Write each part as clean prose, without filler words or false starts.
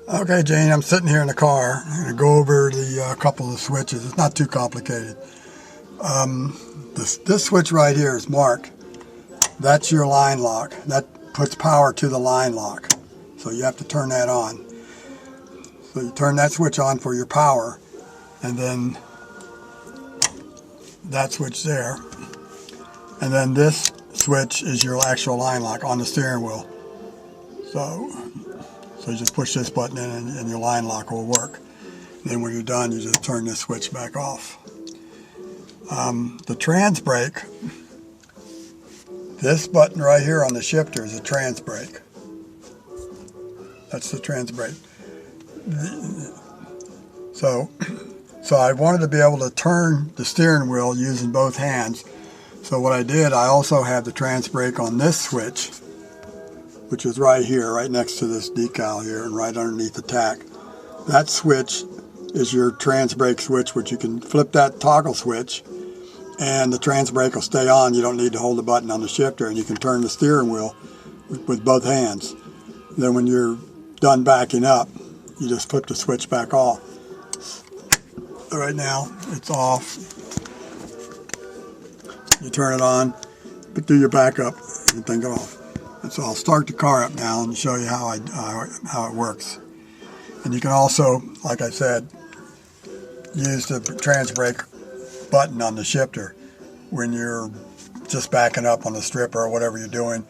Okay, Jane, I'm sitting here in the car. I'm going to go over the couple of switches. It's not too complicated. This switch right here is marked. That's your line lock. That puts power to the line lock. So you have to turn that on. So you turn that switch on for your power, and then that switch there. And then this switch is your actual line lock on the steering wheel. So you just push this button in and your line lock will work. And then when you're done, you just turn this switch back off. The trans brake, this button right here on the shifter is a trans brake. That's the trans brake. So I wanted to be able to turn the steering wheel using both hands. So what I did, I also have the trans brake on this switch, which is right here, right next to this decal here and right underneath the tack. That switch is your trans brake switch, which you can flip that toggle switch and the trans brake will stay on. You don't need to hold the button on the shifter, and you can turn the steering wheel with both hands. Then when you're done backing up, you just flip the switch back off. Right now, it's off. You turn it on, but do your backup and then go off. And so I'll start the car up now and show you how it works. And you can also, like I said, use the trans brake button on the shifter when you're just backing up on the stripper or whatever you're doing.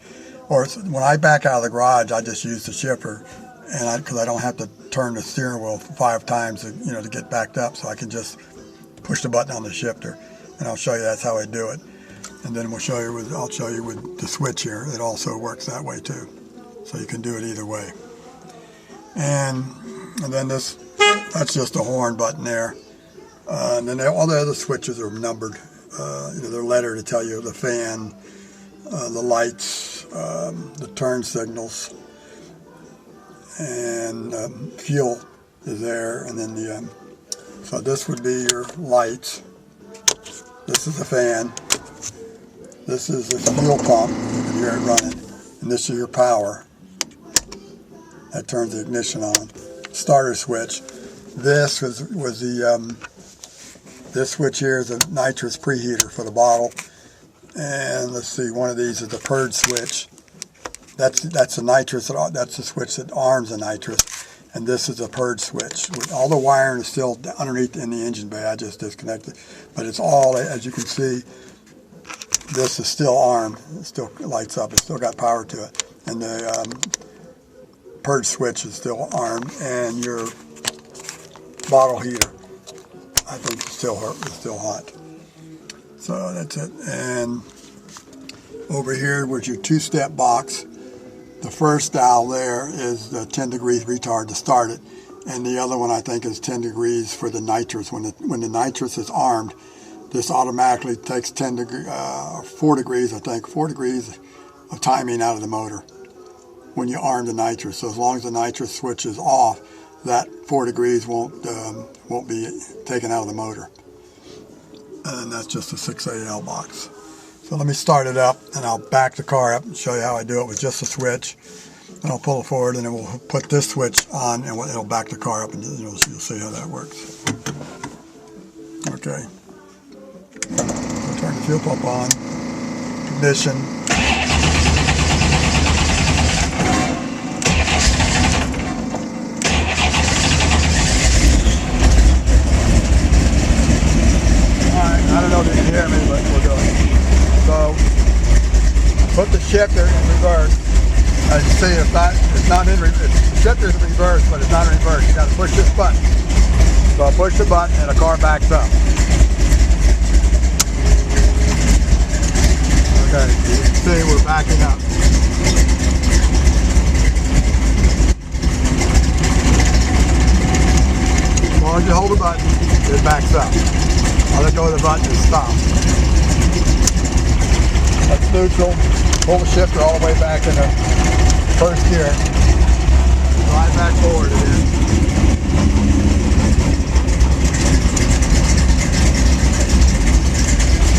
Or when I back out of the garage, I just use the shifter, and because I don't have to turn the steering wheel 5 times to get backed up, so I can just push the button on the shifter. And I'll show you that's how I do it. And then I'll show you with the switch here. It also works that way too. So you can do it either way. And then that's just a horn button there. And then all the other switches are numbered. They're lettered to tell you the fan, the lights, the turn signals, and fuel is there. And then so this would be your lights. This is the fan. This is the fuel pump. You can hear it running. And this is your power. That turns the ignition on. Starter switch. This was the this switch here is a nitrous preheater for the bottle. And let's see, one of these is the purge switch. That's the nitrous. That's the switch that arms the nitrous. And this is a purge switch. All the wiring is still underneath in the engine bay. I just disconnected. But it's all, as you can see, this is still armed. It still lights up. It's still got power to it. And the purge switch is still armed. And your bottle heater, I think, is still hot. So that's it. And over here was your 2-step box. The first dial there is the 10 degrees retard to start it, and the other one I think is 10 degrees for the nitrous. When the nitrous is armed, this automatically takes 4 degrees, I think, 4 degrees of timing out of the motor when you arm the nitrous. So as long as the nitrous switch is off, that 4 degrees won't be taken out of the motor. And that's just a 6AL box. So let me start it up, and I'll back the car up and show you how I do it with just a switch. And I'll pull it forward, and then we'll put this switch on, and it'll back the car up, and you'll see how that works. Okay. So turn the fuel pump on. Ignition. Alright, I don't know if you can hear me, but we'll do it. So, put the shifter in reverse. As you see, it's not in reverse. The shifter's in reverse, but it's not in reverse. You got to push this button. So I push the button and the car backs up. Okay, you can see we're backing up. As long as you hold the button, it backs up. I'll let go of the button and stop. That's neutral. Pull the shifter all the way back in the first gear. Slide back forward it is.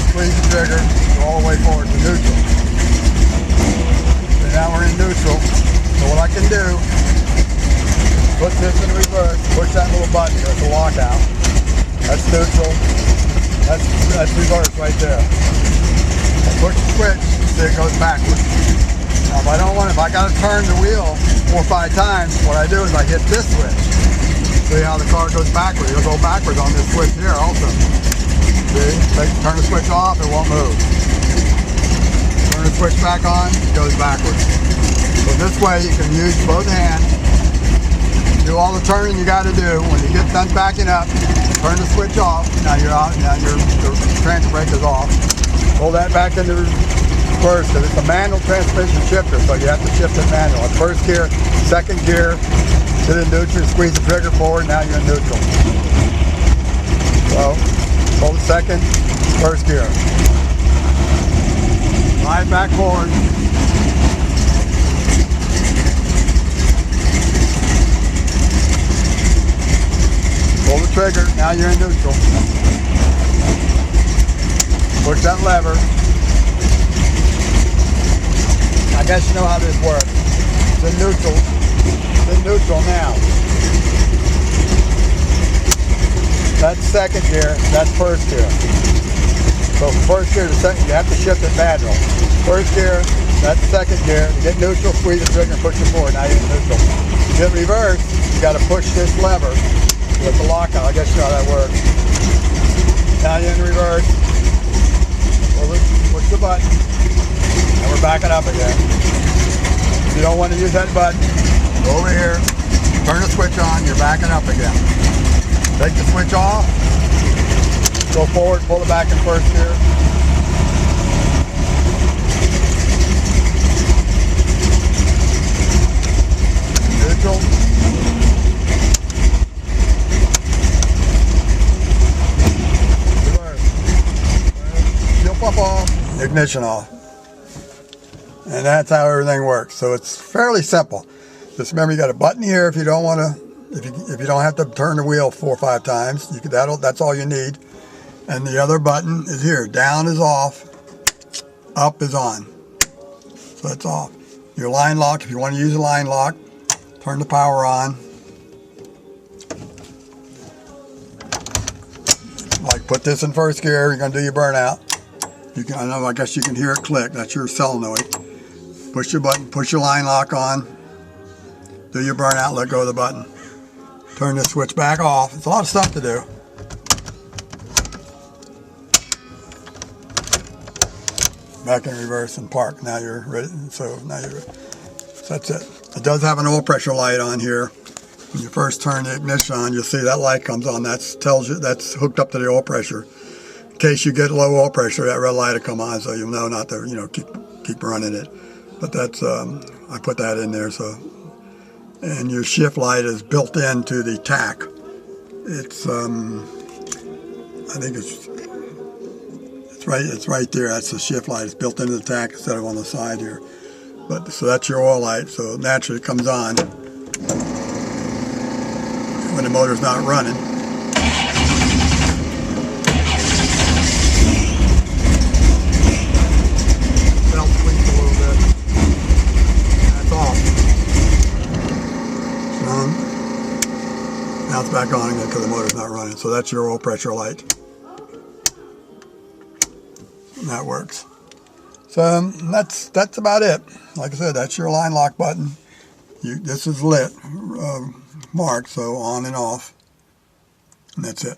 Squeeze the trigger, go all the way forward to neutral. And now we're in neutral. So what I can do put this in reverse, push that little button, there's a lockout. That's neutral. That's reverse right there. I push the switch, see it goes backwards. Now if I gotta turn the wheel 4 or 5 times, what I do is I hit this switch. See how the car goes backwards? It'll go backwards on this switch here also. See? Turn the switch off, it won't move. Turn the switch back on, it goes backwards. So this way you can use both hands, do all the turning you got to do. When you get done backing up, turn the switch off. Now you're out. Now your transfer brake is off. Pull that back into reverse because it's a manual transmission shifter, so you have to shift it manual. At first gear, second gear, hit it neutral, squeeze the trigger forward. Now you're in neutral. So pull the second, first gear. Slide back forward. Pull the trigger, now you're in neutral. Push that lever. I guess you know how this works. It's in neutral. It's in neutral now. That's second gear, that's first gear. So from first gear to second, you have to shift it manual. First gear, that's second gear. To get neutral, squeeze the trigger and push it forward. Now you're in neutral. To get reverse, you got to push this lever with the lockout. I guess you know how that works. Now you're in reverse. Push the button. And we're backing up again. If you don't want to use that button, go over here, turn the switch on, you're backing up again. Take the switch off, go forward, pull it back in first gear. Neutral. Pump off, ignition off. And that's how everything works. So it's fairly simple. Just remember you got a button here if you don't want to, if you don't have to turn the wheel 4 or 5 times. That's all you need. And the other button is here. Down is off, up is on. So it's off. Your line lock, if you want to use a line lock, turn the power on. Like put this in first gear, you're going to do your burnout. I guess you can hear it click. That's your solenoid. Push your button, push your line lock on. Do your burnout, let go of the button. Turn the switch back off. It's a lot of stuff to do. Back in reverse and park. Now you're ready. So that's it. It does have an oil pressure light on here. When you first turn the ignition on, you'll see that light comes on. That tells you that's hooked up to the oil pressure. In case you get low oil pressure, that red light will come on, so you'll know not to, keep running it. But that's I put that in there. So, and your shift light is built into the tack. It's I think it's right there. That's the shift light. It's built into the tack instead of on the side here. But so that's your oil light. So naturally it comes on when the motor's not running. Now it's back on again because the motor's not running. So that's your oil pressure light. And that works. So that's about it. Like I said, that's your line lock button. This is lit, marked, so on and off. And that's it.